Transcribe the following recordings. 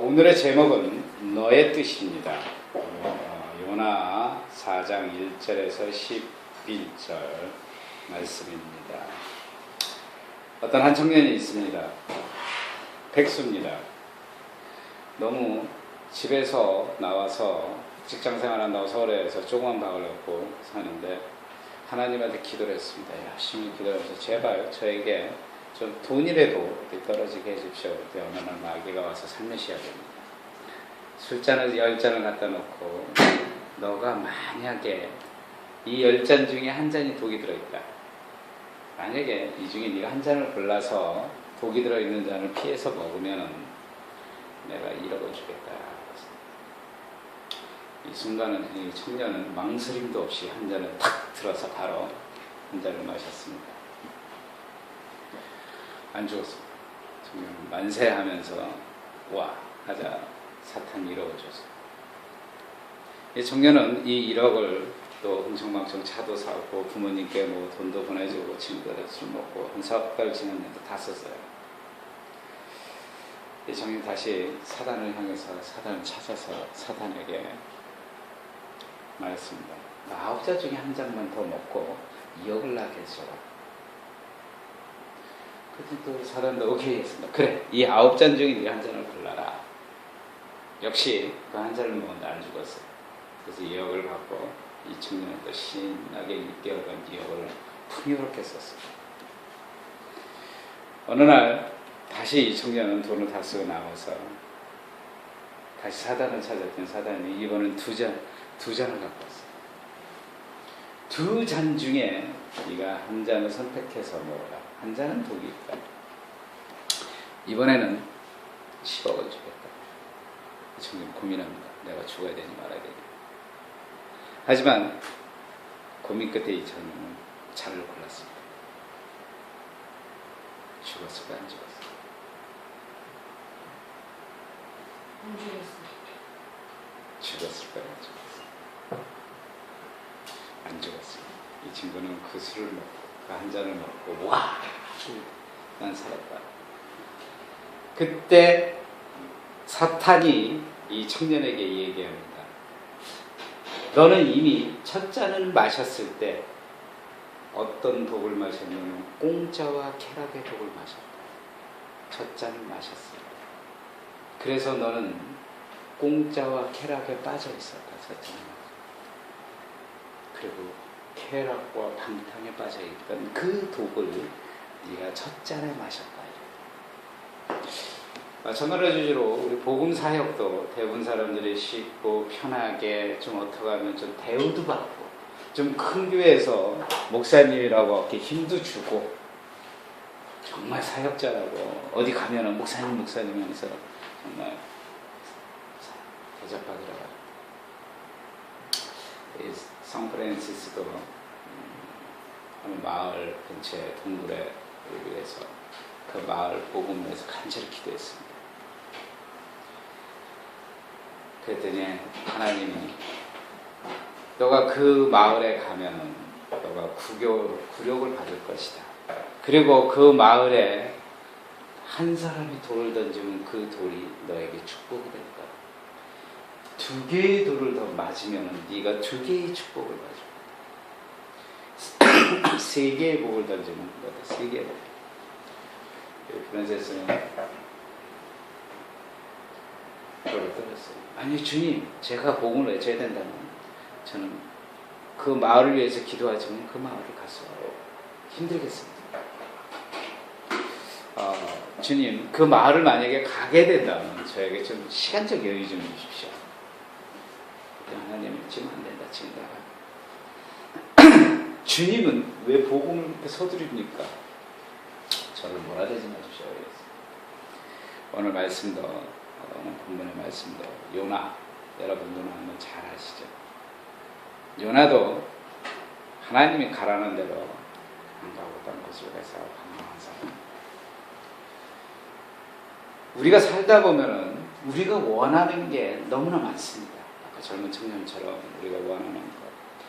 오늘의 제목은 너의 뜻입니다. 요나 4장 1절에서 11절 말씀입니다. 어떤 한 청년이 있습니다. 백수입니다. 너무 집에서 나와서 직장생활 한다고 서울에서 조그만 방을 얻고 사는데 하나님한테 기도를 했습니다. 열심히 기도하면서 제발 저에게 좀 돈이라도 떨어지게 해주십시오. 그때 어느 날 마귀가 와서 살며시 하됩니다. 술잔을 10잔을 갖다 놓고 너가 만약에 이 10잔 중에 한 잔이 독이 들어있다. 만약에 이 중에 네가 한 잔을 골라서 독이 들어있는 잔을 피해서 먹으면 내가 1억을 주겠다. 이 순간은 이 청년은 망설임도 없이 한 잔을 탁 들어서 바로 한 잔을 마셨습니다. 안 죽었습니다. 청년은 만세하면서 와 하자 사탄이 1억을 줬어요. 이 청년은 이 1억을 또 흥청망청 차도 사고 부모님께 뭐 돈도 보내주고 친구들한테 술 먹고 한 4달 지났는데 다 썼어요. 이 청년이 다시 사단을 향해서 사단을 찾아서 사단에게 말했습니다. 9자 중에 한 장만 더 먹고 2억을 나게 해줘라. 그때 또 사단도 오케이 했습니다. 그래, 이 9잔 중에 네 한 잔을 골라라. 역시 그 한 잔을 먹었는데 안 죽었어요. 그래서 2억을 받고 이 청년은 또 신나게 6개월간 2억을 풍요롭게 썼어요. 어느 날 다시 이 청년은 돈을 다 쓰고 나와서 다시 사단을 찾았더니 사단이 이번엔 두 잔을 갖고 왔어요. 2잔 중에 네가 한 잔을 선택해서 먹어라. 한 잔은 독이 있다. 이번에는 10억을 주겠다. 이 청년 고민합니다. 내가 죽어야 되니 말아야 되니. 하지만 고민 끝에 이 청년은 차를 골랐습니다. 죽었을까 안 죽었을까? 안 죽었어. 죽었을까 안 죽었을까? 안 죽었습니다. 이 친구는 그 술을 먹고 그 한 잔을 먹고 와! 난 살았다. 그때 사탄이 이 청년에게 얘기합니다. 너는 이미 첫 잔을 마셨을 때 어떤 독을 마셨냐면 공짜와 쾌락의 독을 마셨다. 첫 잔을 마셨을 때. 그래서 너는 공짜와 쾌락에 빠져 있었다. 첫 잔을 마셨다. 그리고 쾌락과 방탕에 빠져 있던 그 독을 네가 첫 잔에 마셨다. 마찬가지로 우리 복음 사역도 대부분 사람들이 쉽고 편하게 좀 어떻게 하면 좀 대우도 받고 좀 큰 교회에서 목사님이라고 이렇게 힘도 주고 정말 사역자라고 어디 가면은 목사님 하면서 정말 대접받으라고. 상프란시스코 어느 마을 근처에 동굴에 위해서 그 마을 복음을 위해서 간절히 기도했습니다. 그랬더니 하나님이 너가 그 마을에 가면은 너가 굴욕을 받을 것이다. 그리고 그 마을에 한 사람이 돌을 던지면 그 돌이 너에게 축복이 될 거야. 2개의 돌을 더 맞으면 네가 2개의 축복을 가지고 3개의 복을 던지면 너도 3개의 복. 프란세스는 그걸 들었어요. 아니 주님, 제가 복음을 외쳐야 된다면 저는 그 마을을 위해서 기도하지만 그 마을을 가서 힘들겠습니다. 주님, 그 마을을 만약에 가게 된다면 저에게 좀 시간적 여유 좀 주십시오. 하나님은 지금 안 된다. 지금 나가. 주님은 왜 복음을 그렇게 서두릅니까? 저를 몰아대지 마십시오. 오늘 말씀도 오늘 본문의 말씀도 요나, 여러분 요나 한번 잘 아시죠? 요나도 하나님이 가라는 대로 안 가고 딴 곳을 가서 방황한 사람. 우리가 살다 보면은 우리가 원하는 게 너무나 많습니다. 아까 젊은 청년처럼 우리가 원하는 것.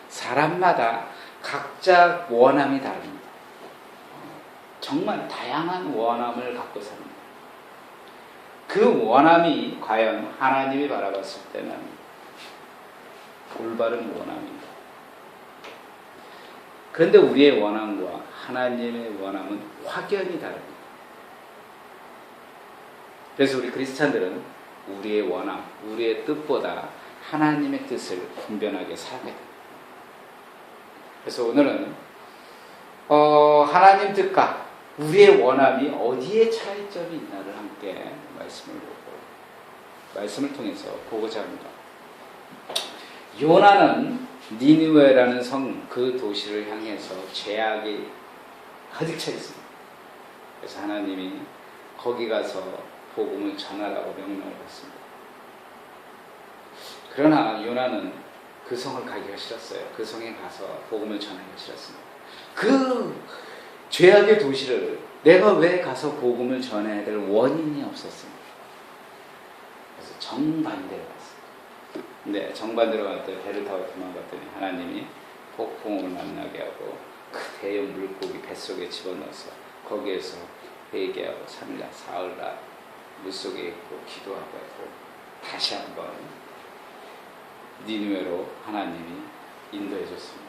사람마다 각자 원함이 다릅니다. 정말 다양한 원함을 갖고 삽니다. 그 원함이 과연 하나님이 바라봤을 때는 올바른 원함입니다. 그런데 우리의 원함과 하나님의 원함은 확연히 다릅니다. 그래서 우리 크리스찬들은 우리의 원함, 우리의 뜻보다 하나님의 뜻을 분별하게 살게 됩니다. 그래서 오늘은 하나님 뜻과 우리의 원함이 어디에 차이점이 있나를 함께 말씀을 통해서 보고자 합니다. 요나는 니느웨라는 성, 그 도시를 향해서 죄악이 가득 차 있습니다. 그래서 하나님이 거기 가서 복음을 전하라고 명령을 받습니다. 그러나 요나는 그 성을 가기가 싫었어요. 그 성에 가서 복음을 전하기가 싫었습니다. 그 죄악의 도시를 내가 왜 가서 복음을 전해야 될 원인이 없었습니다. 그래서 정반대로 갔습니다. 근데 정반대로 갈 때 배를 타고 도망갔더니 하나님이 폭풍을 만나게 하고 그 대형 물고기 뱃속에 집어넣어서 거기에서 회개하고 3일날 사흘날 물속에 있고 기도하고 했고 다시 한번 니느웨로 하나님이 인도해 줬습니다.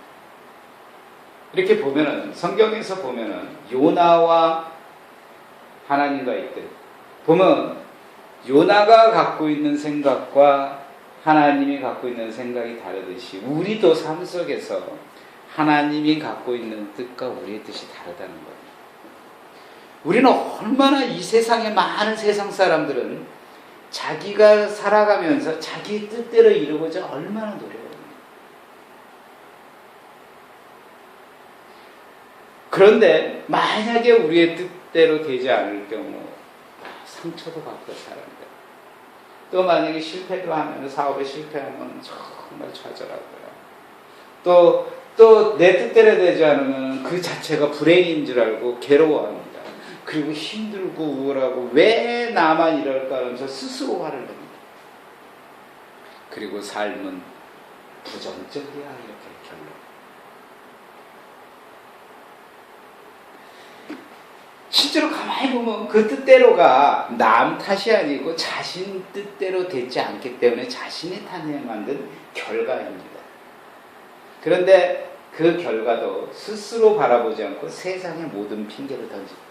이렇게 보면은 성경에서 보면은 요나와 하나님과 있듯 보면 요나가 갖고 있는 생각과 하나님이 갖고 있는 생각이 다르듯이 우리도 삶 속에서 하나님이 갖고 있는 뜻과 우리의 뜻이 다르다는 거예요. 우리는 얼마나 이 세상에 많은 세상 사람들은 자기가 살아가면서 자기 뜻대로 이루고자 얼마나 노력합니다. 그런데 만약에 우리의 뜻대로 되지 않을 경우 상처도 받고 살아갑니다. 또 만약에 실패도 하면 사업에 실패하면 정말 좌절하고요. 또 내 뜻대로 되지 않으면 그 자체가 불행인 줄 알고 괴로워합니다. 그리고 힘들고 우울하고 왜 나만 이럴까 하면서 스스로 화를 냅니다. 그리고 삶은 부정적이야 이렇게 결론. 실제로 가만히 보면 그 뜻대로가 남 탓이 아니고 자신 뜻대로 되지 않기 때문에 자신이 탓에 만든 결과입니다. 그런데 그 결과도 스스로 바라보지 않고 세상의 모든 핑계를 던집니다.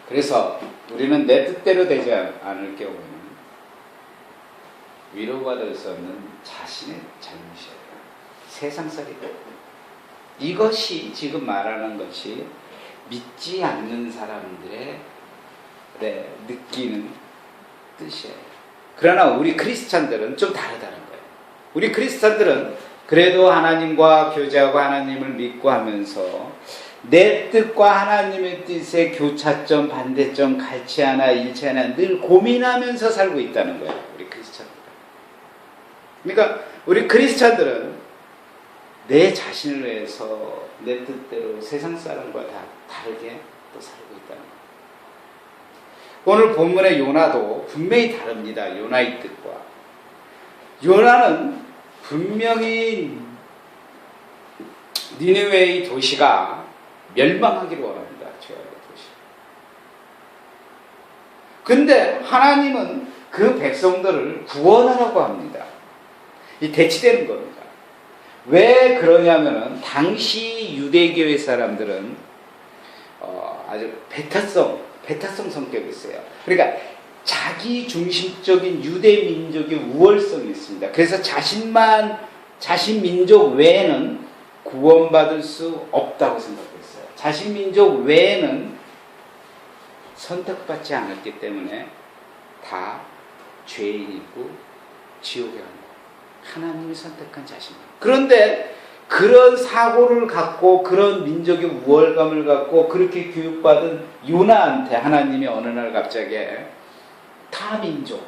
그래서 우리는 내 뜻대로 되지 않을 경우는 위로받을 수 없는 자신의 잘못이에요. 세상살이다. 이것이 지금 말하는 것이 믿지 않는 사람들의 느끼는 뜻이에요. 그러나 우리 크리스찬들은 좀 다르다는 거예요. 우리 크리스찬들은 그래도 하나님과 교제하고 하나님을 믿고 하면서 내 뜻과 하나님의 뜻의 교차점, 반대점, 같이 하나, 일치 하나 늘 고민하면서 살고 있다는 거예요. 우리 크리스찬들. 그러니까 우리 크리스찬들은 내 자신을 위해서 내 뜻대로 세상 사람과 다 다르게 또 살고 있다는 거예요. 오늘 본문의 요나도 분명히 다릅니다. 요나의 뜻과. 요나는 분명히 니느웨의 도시가 멸망하기를 원합니다. 죄악의 도시. 근데 하나님은 그 백성들을 구원하라고 합니다. 이 대치되는 겁니다. 왜 그러냐면은 당시 유대교의 사람들은 아주 배타성 성격이 있어요. 그러니까 자기 중심적인 유대 민족의 우월성이 있습니다. 그래서 자신 민족 외에는 구원받을 수 없다고 생각했어요. 자신 민족 외에는 선택받지 않았기 때문에 다 죄인이고 지옥에 간다. 하나님이 선택한 자신. 그런데 그런 사고를 갖고 그런 민족의 우월감을 갖고 그렇게 교육받은 요나한테 하나님이 어느 날 갑자기 타 민족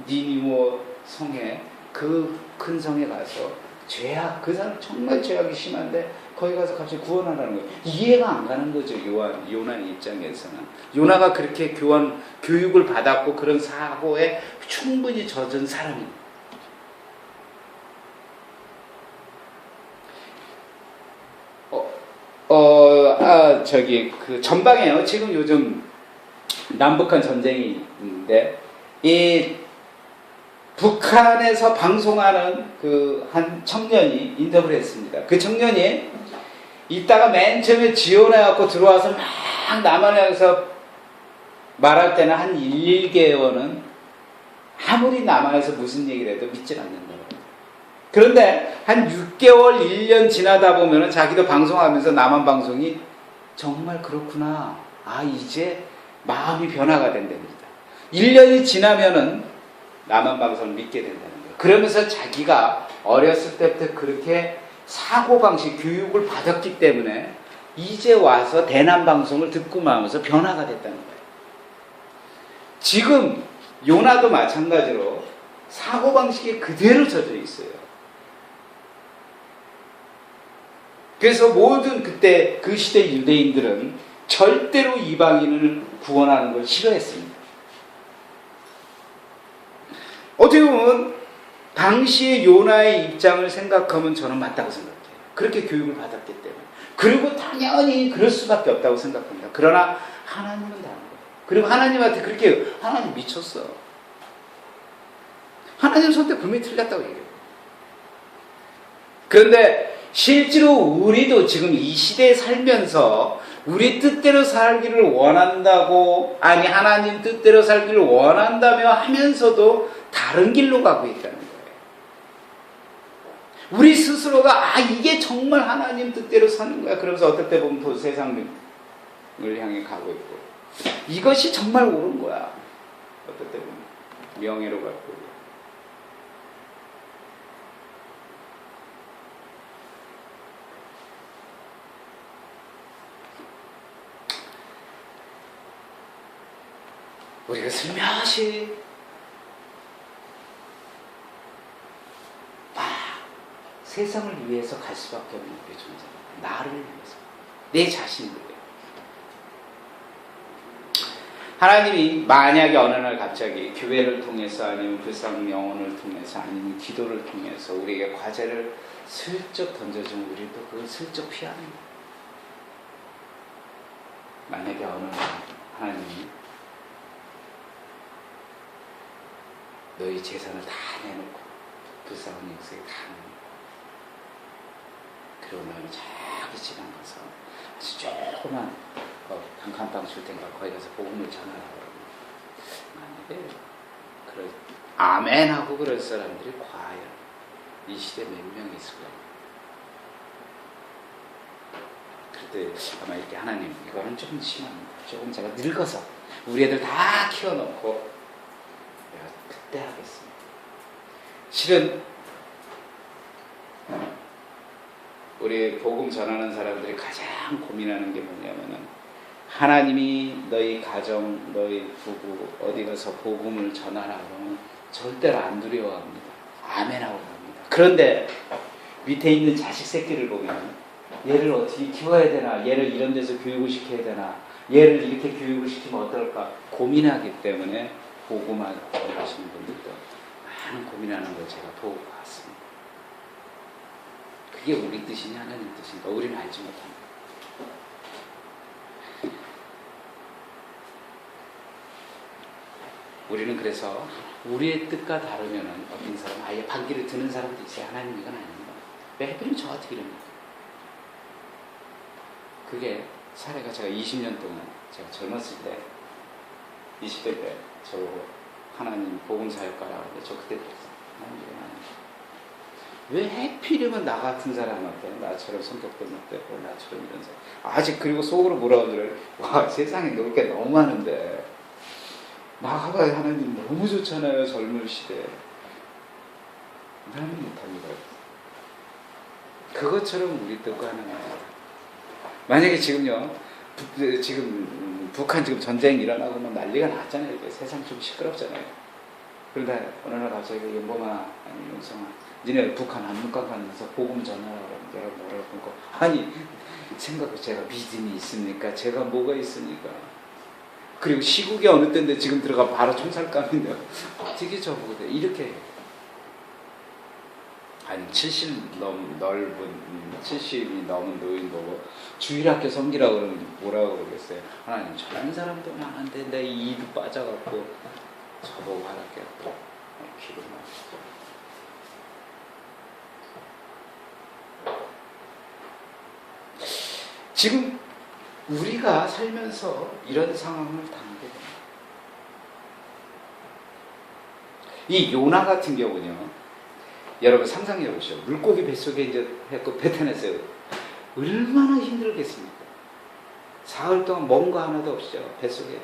니느웨 성에 그 큰 성에 가서 죄악, 그 사람 정말 죄악이 심한데 거기 가서 갑자기 구원하라는 거예요. 이해가 안 가는 거죠. 요나의 입장에서는. 요나가 그렇게 교육을 받았고 그런 사고에 충분히 젖은 사람입니다. 저기 그 전방에요. 지금 요즘 남북한 전쟁이 있는데 이 북한에서 방송하는 그 한 청년이 인터뷰를 했습니다. 그 청년이 이따가 맨 처음에 지원해갖고 들어와서 막 남한에서 말할 때는 한 1개월은 아무리 남한에서 무슨 얘기를 해도 믿질 않는다고. 그런데 한 6개월, 1년 지나다 보면은 자기도 방송하면서 남한 방송이 정말 그렇구나. 아, 이제 마음이 변화가 된답니다. 1년이 지나면은 남한 방송을 믿게 된다는 거예요. 그러면서 자기가 어렸을 때부터 그렇게 사고방식 교육을 받았기 때문에 이제 와서 대남 방송을 듣고 나면서 변화가 됐다는 거예요. 지금 요나도 마찬가지로 사고방식이 그대로 젖어 있어요. 그래서 모든 그때 그 시대 유대인들은 절대로 이방인을 구원하는 걸 싫어했습니다. 어떻게 보면 당시의 요나의 입장을 생각하면 저는 맞다고 생각해요. 그렇게 교육을 받았기 때문에. 그리고 당연히 그럴 수밖에 없다고 생각합니다. 그러나 하나님은 다른 거예요. 그리고 하나님한테 그렇게 하나님 미쳤어. 하나님 선택 분명히 틀렸다고 얘기해요. 그런데 실제로 우리도 지금 이 시대에 살면서 우리 뜻대로 살기를 원한다고, 아니 하나님 뜻대로 살기를 원한다며 하면서도 다른 길로 가고 있다는 거예요. 우리 스스로가 이게 정말 하나님 뜻대로 사는 거야. 그러면서 어떨 때 보면 또 세상을 향해 가고 있고, 이것이 정말 옳은 거야. 어떨 때 보면 명예로 가고. 우리가 슬며시 세상을 위해서 갈 수밖에 없는 우리 존재다. 나를 위해서, 내 자신을 위해. 하나님이 만약에 어느 날 갑자기 교회를 통해서 아니면 불쌍 영혼을 통해서 아니면 기도를 통해서 우리에게 과제를 슬쩍 던져주면 우리도 그걸 슬쩍 피하는 거예요. 만약에 어느 날 하나님이 너희 재산을 다 내놓고 불쌍한 영생에 다 내놓고 그리고 너희 저기 지방 가서 아주 조그만 단칸방 줄 테니까 거기 가서 복음을 전하라고 그러면 만약에 아멘 하고 그럴 사람들이 과연 이 시대에 몇 명 있을 거예요. 그때 아마 이렇게 하나님 이거는 조금 심합니다. 조금 제가 늙어서 우리 애들 다 키워놓고 내가 그때 하겠습니다. 실은 우리 복음 전하는 사람들이 가장 고민하는 게 뭐냐면은 하나님이 너희 가정, 너희 부부 어디 가서 복음을 전하라 그러면 절대로 안 두려워합니다. 아멘하고 합니다. 그런데 밑에 있는 자식 새끼를 보면 얘를 어떻게 키워야 되나, 얘를 이런 데서 교육을 시켜야 되나, 얘를 이렇게 교육을 시키면 어떨까 고민하기 때문에 복음을 전하시는 분들도 많은 고민하는 걸 제가 보고 봤습니다. 그게 우리 뜻이냐 하나님 뜻인가 우리는 알지 못합니다. 우리는 그래서 우리의 뜻과 다르면은 어떤 사람 아예 반기를 드는 사람도 있어요. 하나님 이건 아닙니다. 왜 하필이면 저한테 이럽니까? 그게 사례가 제가 20년 동안 제가 젊었을 때 20대 때 저 하나님 복음사역가라고 하는데 저 그때 그랬어요. 하나님 이건 아닙니다. 왜 해필이면 나 같은 사람한테 나처럼 성격도 못되고 나처럼 이런 사람 아직 그리고 속으로 뭐라고 그래. 와 세상에 놀 게 너무 많은데 나가봐 하나님 너무 좋잖아요. 젊은 시대에 하나님 못합니다. 그것처럼 우리 뜻과 하나님 만약에 지금요 지금 북한 지금 전쟁 일어나고 뭐 난리가 났잖아요. 이제 세상 좀 시끄럽잖아요. 그런데 어느 날 갑자기 연봉아 아니 용성아 니네 북한 안문관 가면서 복음 전하라고 그러면 내가 뭐라고 그러고 아니 생각해 제가 믿음이 있습니까? 제가 뭐가 있습니까? 그리고 시국이 어느 때인데 지금 들어가 바로 총살감인데 어떻게 저보고 이렇게 해요. 아니 70이 넘은 노인 보고 주일학교 섬기라고 그러면 뭐라고 그러겠어요? 하나님 저런 사람도 많은데 내 이도 빠져갖고 저보고 하라겠고 기도 마시고. 지금 우리가 살면서 이런 상황을 당하게 됩니다. 이 요나 같은 경우는요, 여러분 상상해 보시죠. 물고기 뱃속에 이제 했고 뱉어냈어요. 얼마나 힘들겠습니까? 사흘 동안 먹은 거 하나도 없죠, 뱃속에.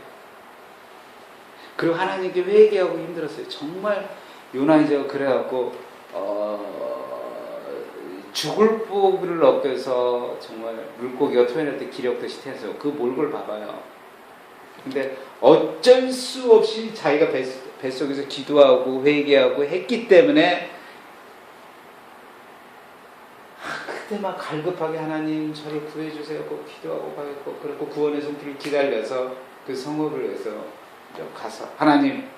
그리고 하나님께 회개하고 힘들었어요. 정말 요나 이제 그래갖고 죽을 복을 얻겨서 정말 물고기가 토해낼 때 기력듯이 태워서 그 몰골 봐봐요. 근데 어쩔 수 없이 자기가 뱃속에서 기도하고 회개하고 했기 때문에 그때 막 갈급하게 하나님 저를 구해주세요 하고 기도하고 가고 그리고 구원의 손길을 기다려서 그 성읍을 위해서 가서 하나님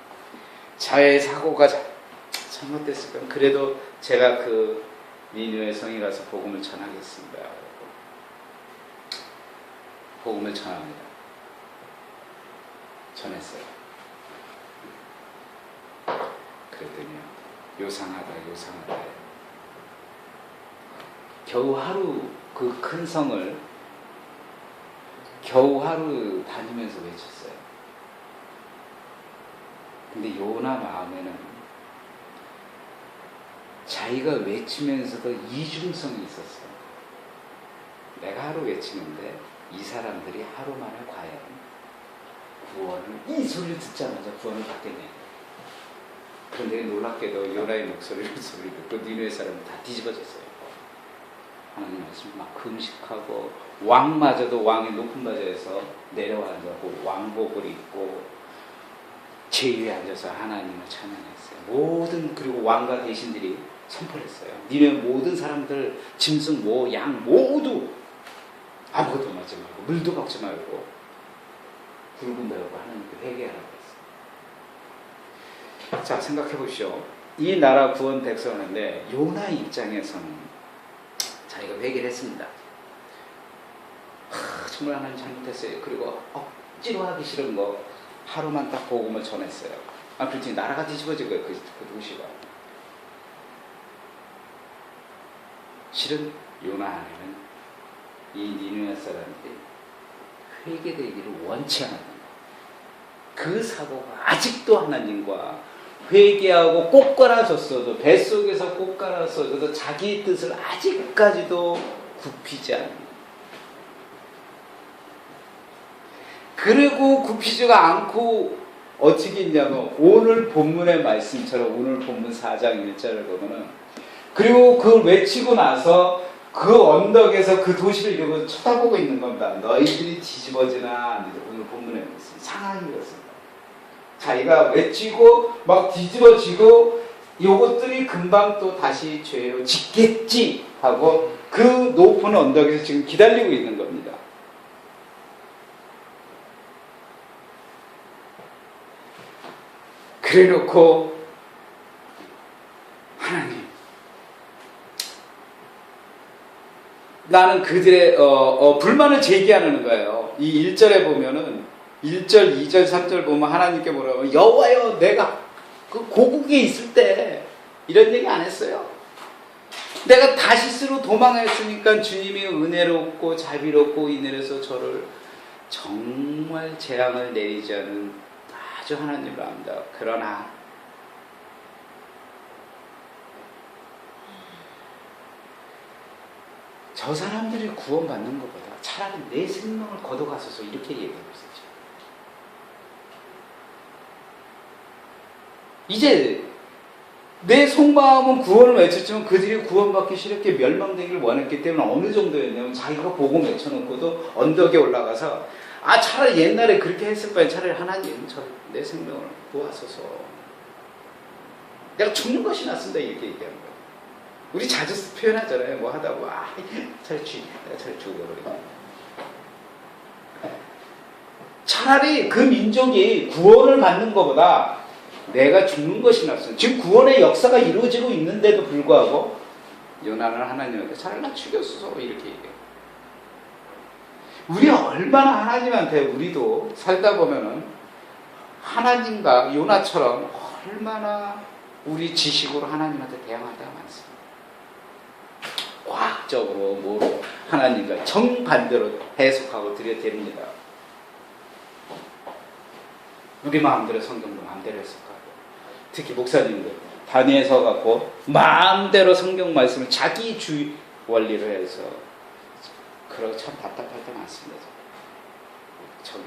자의 사고가 잘못됐을까 그래도 제가 그 니느웨 성에 가서 복음을 전하겠습니다. 복음을 전합니다. 전했어요. 그랬더니요, 요상하다. 겨우 하루 그 큰 성을 겨우 하루 다니면서 외쳤어요. 근데 요나 마음에는 자기가 외치면서도 이중성이 있었어요. 내가 하루 외치는데 이 사람들이 하루 만에 과연 구원을 이 소리를 듣자마자 구원을 받겠네. 그런데 놀랍게도 요나의 소리를 듣고 니느웨 사람은 다 뒤집어졌어요. 하나님 말씀 막 금식하고 왕마저도 왕의 높은 바지에서 내려와 앉았고 왕복을 입고 제위에 앉아서 하나님을 찬양했어요. 그리고 왕과 대신들이 선포했어요. 니네 모든 사람들 짐승 양 모두 아무것도 먹지 말고 물도 먹지 말고 붉은 배우고 하나님께 회개하라고 했어요. 자, 생각해 보시오. 이 나라 구원 백성인데 요나 입장에서는 자기가 회개를 했습니다. 정말 하나님 잘못했어요. 그리고 억지로 하기 싫은 거 하루만 딱 복음을 전했어요. 그랬더니 나라가 뒤집어진 거예요. 그 도시가. 실은 요나 안에는 이 니느웨 사람들이 회개되기를 원치 않았던 거예요. 그 사고가 아직도 하나님과 회개하고 꼭 갈아줬어도 뱃속에서 꼭 갈아줬어도 자기 뜻을 아직까지도 굽히지 않는. 그리고 굽히지가 않고 어떻게 있냐면 오늘 본문의 말씀처럼 오늘 본문 4장 1절을 보면은 그리고 그걸 외치고 나서 그 언덕에서 그 도시를 이러고 쳐다보고 있는 겁니다. 너희들이 뒤집어지나. 오늘 본문의 말씀 상황이 그렇습니다. 자기가 외치고 막 뒤집어지고 요것들이 금방 또 다시 죄로 짓겠지 하고 그 높은 언덕에서 지금 기다리고 있는 겁니다. 그래놓고 하나님 나는 그들의 불만을 제기하는 거예요. 이 1절에 보면은 1절, 2절, 3절 보면 하나님께 뭐라고 하면 여호와여 내가 그 고국에 있을 때 이런 얘기 안 했어요. 내가 다시스로 도망했으니까 주님이 은혜롭고 자비롭고 인내해서 저를 정말 재앙을 내리지 않은 아주 하나님을 압니다. 그러나 저 사람들이 구원받는 것보다 차라리 내 생명을 걷어가소서 이렇게 얘기하고 있었죠. 이제 내 속마음은 구원을 외쳤지만 그들이 구원받기 싫게 멸망되기를 원했기 때문에 어느 정도였냐면 자기가 복음 외쳐놓고도 언덕에 올라가서 차라리 옛날에 그렇게 했을 바에 차라리 하나님 내 생명을 구하소서 내가 죽는 것이 낫습니다 이렇게 얘기하는 거예요. 우리 자주 표현하잖아요. 뭐 하다가 내가 차라리 죽어버리고 차라리 그 민족이 구원을 받는 것보다 내가 죽는 것이 낫습니다. 지금 구원의 역사가 이루어지고 있는데도 불구하고 요나는 하나님한테 차라리 나 죽였어 이렇게 얘기해요. 우리 얼마나 하나님한테 우리도 살다 보면은 하나님과 요나처럼 얼마나 우리 지식으로 하나님한테 대항할 때가 많습니다. 과학적으로 뭐 하나님과 정반대로 해석하고 들여댑니다. 우리 마음대로 성경도 마음대로 해석하고, 특히 목사님들 단위에 서갖고 마음대로 성경 말씀을 자기 주의 원리로 해서 그러고 참 답답할 때 많습니다. 저기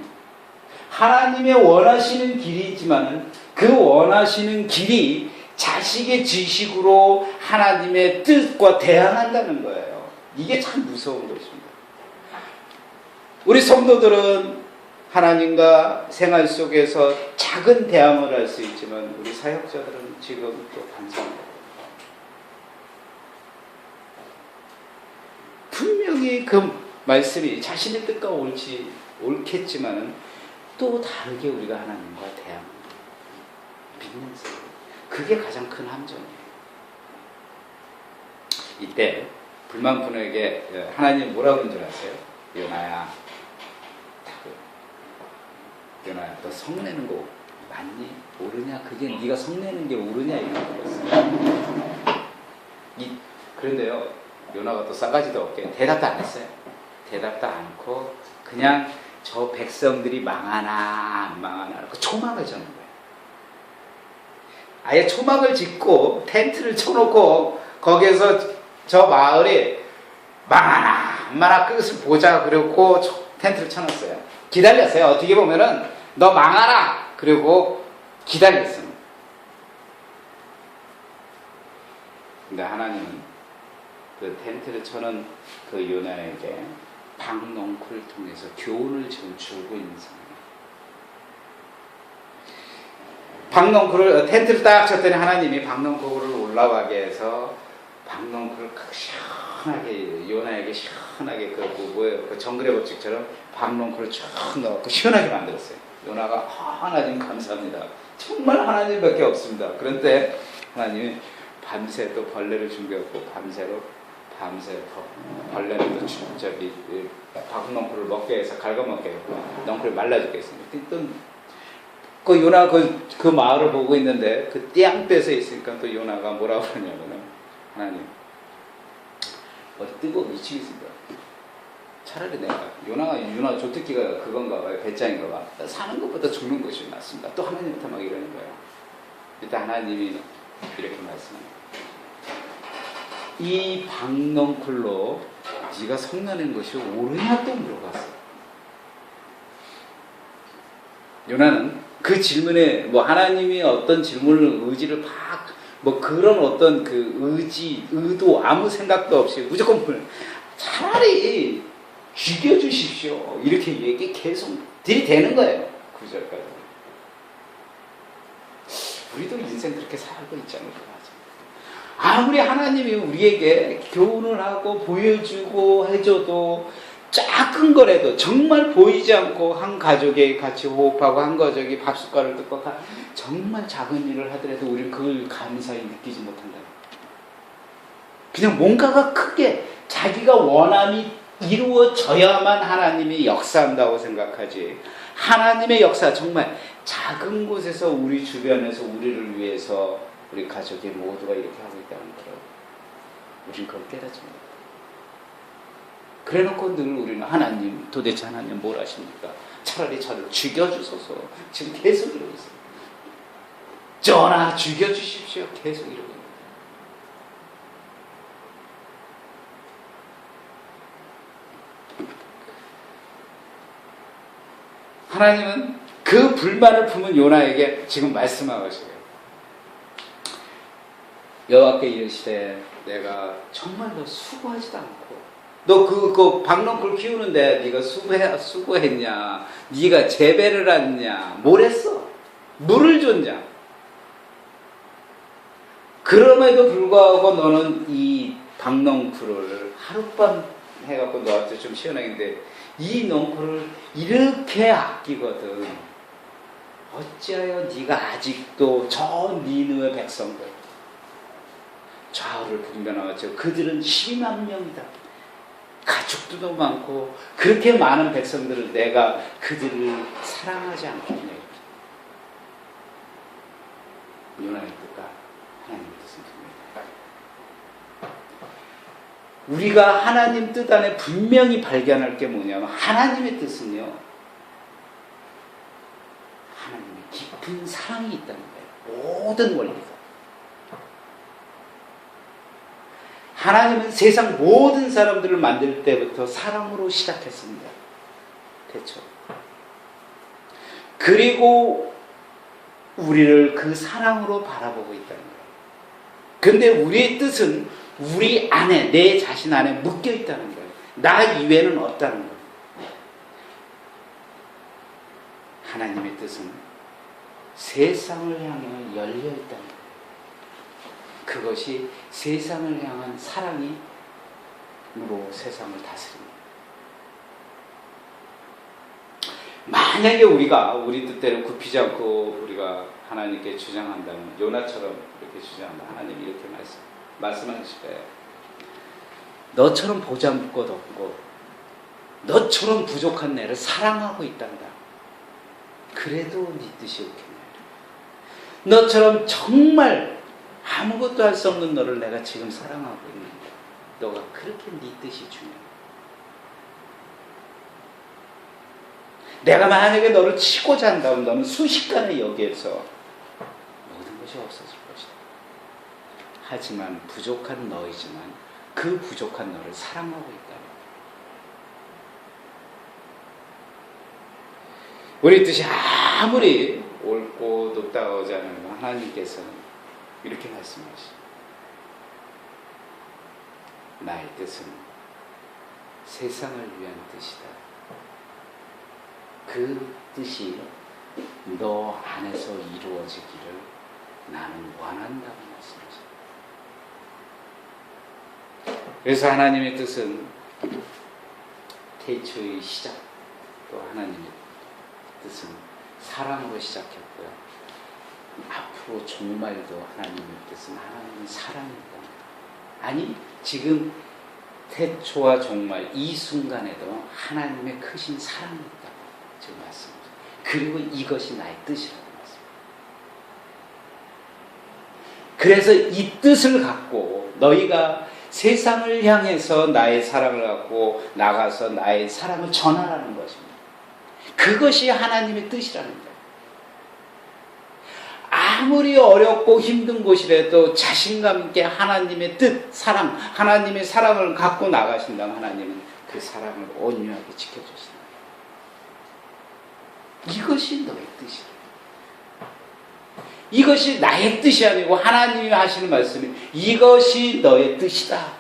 하나님의 원하시는 길이지만은 그 원하시는 길이 자식의 지식으로 하나님의 뜻과 대항한다는 거예요. 이게 참 무서운 것입니다. 우리 성도들은 하나님과 생활 속에서 작은 대항을 할 수 있지만 우리 사역자들은 지금 또 반성합니다. 분명히 그 말씀이 자신의 뜻과 옳겠지만은 또 다르게 우리가 하나님과 대항합니다. 믿는 삶. 그게 가장 큰 함정이에요. 이때 불만 분에게 하나님 뭐라고 그런 줄 아세요? 요나야, 너 성내는 거 맞니? 옳으냐? 그게 네가 성내는 게 옳으냐? 이런 거였어요. 그런데요, 요나가 또 싸가지도 없게 대답도 안 했어요. 대답도 않고 그냥 저 백성들이 망하나 안 망하나 그 초막을 젓는 거예요. 아예 초막을 짓고 텐트를 쳐놓고 거기에서 저 마을이 망하나 안 망하나 그것을 보자 그러고 텐트를 쳐놨어요. 기다렸어요. 어떻게 보면은 너 망하라 그리고 기다렸어요. 근데 하나님은 그 텐트를 쳐놓은 그 요나에게 박농쿨을 통해서 교훈을 지금 주고 있는 상황이에요. 텐트를 딱 쳤더니 하나님이 박농쿨을 올라가게 해서 박농쿨을 시원하게 요나에게 시원하게 그 정글의 법칙처럼 박농쿨을 쫙 넣고 시원하게 만들었어요. 요나가 하나님 감사합니다. 정말 하나님밖에 없습니다. 그런데 하나님이 밤새 또 벌레를 준비했고 밤새 벌레는 또 저기 박농쿨을 먹게 해서 갉아먹게 했고 넝쿨을 말라죽게 했습니다. 그 요나 그 마을을 보고 있는데 그 띠양볕에 있으니까 또 요나가 뭐라고 그러냐면은 하나님 어디 뜨거워 미치겠습니다. 차라리 내가 요나 조특기가 그건가 봐요. 배짱인가 봐. 사는 것보다 죽는 것이 낫습니다. 또 하나님한테 막 이러는 거예요. 일단 하나님이 이렇게 말씀합니다. 이 박넝쿨로 네가 성내는 것이 옳으냐 또 물어봤어요. 요나는 그 질문에 뭐 하나님이 어떤 질문을 의지를 뭐 그런 어떤 그 의도 아무 생각도 없이 무조건 차라리 죽여주십시오 이렇게 얘기 계속 들이대는 거예요. 9절까지. 우리도 인생 그렇게 살고 있지 않을까 하죠. 아무리 하나님이 우리에게 교훈을 하고 보여주고 해줘도 작은 거라도 정말 보이지 않고 한 가족이 같이 호흡하고 한 가족이 밥숟가락을 뜯고 정말 작은 일을 하더라도 우리는 그걸 감사히 느끼지 못한다. 그냥 뭔가가 크게 자기가 원함이 이루어져야만 하나님이 역사한다고 생각하지. 하나님의 역사 정말 작은 곳에서 우리 주변에서 우리를 위해서 우리 가족의 모두가 이렇게 하고 있다는 걸 우리는 그걸 깨닫지 못합니다. 그래놓고 늘 우리는 하나님 도대체 하나님 뭘 하십니까? 차라리 저를 죽여주소서. 지금 계속 이러고 있어요. 전하 죽여주십시오. 계속 이러고 있어요. 하나님은 그 불만을 품은 요나에게 지금 말씀하고 계세요. 여호와께 이르시되 내가 정말 너 수고하지도 않고 너 그 박농쿨 키우는데 네가 수고했냐? 네가 재배를 했냐? 뭘 했어? 물을 줬냐? 그럼에도 불구하고 너는 이 박농쿨을 하룻밤 해갖고 너한테 좀 시원하겠는데 이 넝쿨을 이렇게 아끼거든. 어찌하여 네가 아직도 저 니느웨 백성들 좌우를 분별하죠. 그들은 12만 명이다. 가축도 많고 그렇게 많은 백성들을 내가 그들을 사랑하지 않겠냐. 요나의 뜻과 하나님의 뜻은 분명합니다. 우리가 하나님 뜻 안에 분명히 발견할 게 뭐냐면 하나님의 뜻은요, 하나님의 깊은 사랑이 있다는 거예요. 모든 원리가. 하나님은 세상 모든 사람들을 만들 때부터 사랑으로 시작했습니다. 그렇죠. 그리고 우리를 그 사랑으로 바라보고 있다는 거예요. 근데 우리의 뜻은 우리 안에, 내 자신 안에 묶여 있다는 거예요. 나 이외에는 없다는 거예요. 하나님의 뜻은 세상을 향해 열려 있다는 거예요. 그것이 세상을 향한 사랑으로 세상을 다스립니다. 만약에 우리가 우리 뜻대로 굽히지 않고 우리가 하나님께 주장한다면, 요나처럼 이렇게 주장한다. 하나님이 이렇게 말씀하실 거예요. 너처럼 보잘것 없고 너처럼 부족한 내를 사랑하고 있단다. 그래도 네 뜻이 없겠네. 너처럼 정말 아무것도 할 수 없는 너를 내가 지금 사랑하고 있는데 너가 그렇게 네 뜻이 중요해. 내가 만약에 너를 치고자 한다면 너는 순식간에 여기에서 모든 것이 없어질 것이다. 하지만 부족한 너이지만 그 부족한 너를 사랑하고 있다. 우리 뜻이 아무리 옳고 높다고 하지 않으면 하나님께서는 이렇게 말씀하시죠. 나의 뜻은 세상을 위한 뜻이다. 그 뜻이 너 안에서 이루어지기를 나는 원한다고 말씀하시죠. 그래서 하나님의 뜻은 태초의 시작, 또 하나님의 뜻은 사랑으로 시작했고요. 앞으로 정말도 하나님의 뜻은 하나님의 사랑입니다. 아니, 지금 태초와 정말 이 순간에도 하나님의 크신 사랑이 있다고 지금 말씀합니다. 그리고 이것이 나의 뜻이라고 말씀합니다. 그래서 이 뜻을 갖고 너희가 세상을 향해서 나의 사랑을 갖고 나가서 나의 사랑을 전하라는 것입니다. 그것이 하나님의 뜻이라는 거예요. 아무리 어렵고 힘든 곳이라도 자신감 있게 하나님의 뜻, 사랑, 하나님의 사랑을 갖고 나가신다면 하나님은 그 사랑을 온유하게 지켜주신다. 이것이 너의 뜻이다. 이것이 나의 뜻이 아니고 하나님이 하시는 말씀이 이것이 너의 뜻이다.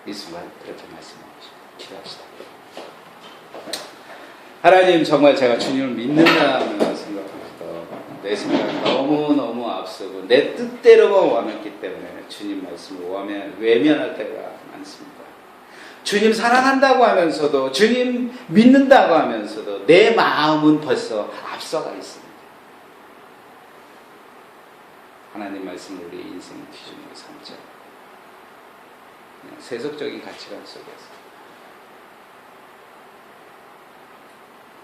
이 순간 그렇게 말씀하십시오. 기도합시다. 하나님, 정말 제가 주님을 믿는다는 생각합니다. 내 생각이 너무너무 앞서고 내 뜻대로만 원했기 때문에 주님 말씀을 외면할 때가 많습니다. 주님 사랑한다고 하면서도, 주님 믿는다고 하면서도 내 마음은 벌써 앞서가 있습니다. 하나님 말씀을 우리 인생 기준으로 삼자. 그냥 세속적인 가치관 속에서,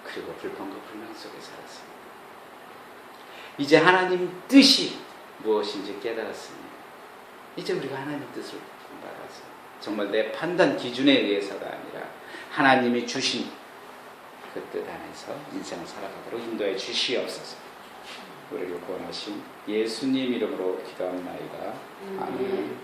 그리고 불평과 불만 속에 살았습니다. 이제 하나님 뜻이 무엇인지 깨달았으니 이제 우리가 하나님 뜻을 받아서 정말 내 판단 기준에 의해서가 아니라 하나님이 주신 그 뜻 안에서 인생을 살아가도록 인도해 주시옵소서. 우리를 구원하신 예수님 이름으로 기도합나이다. 아멘.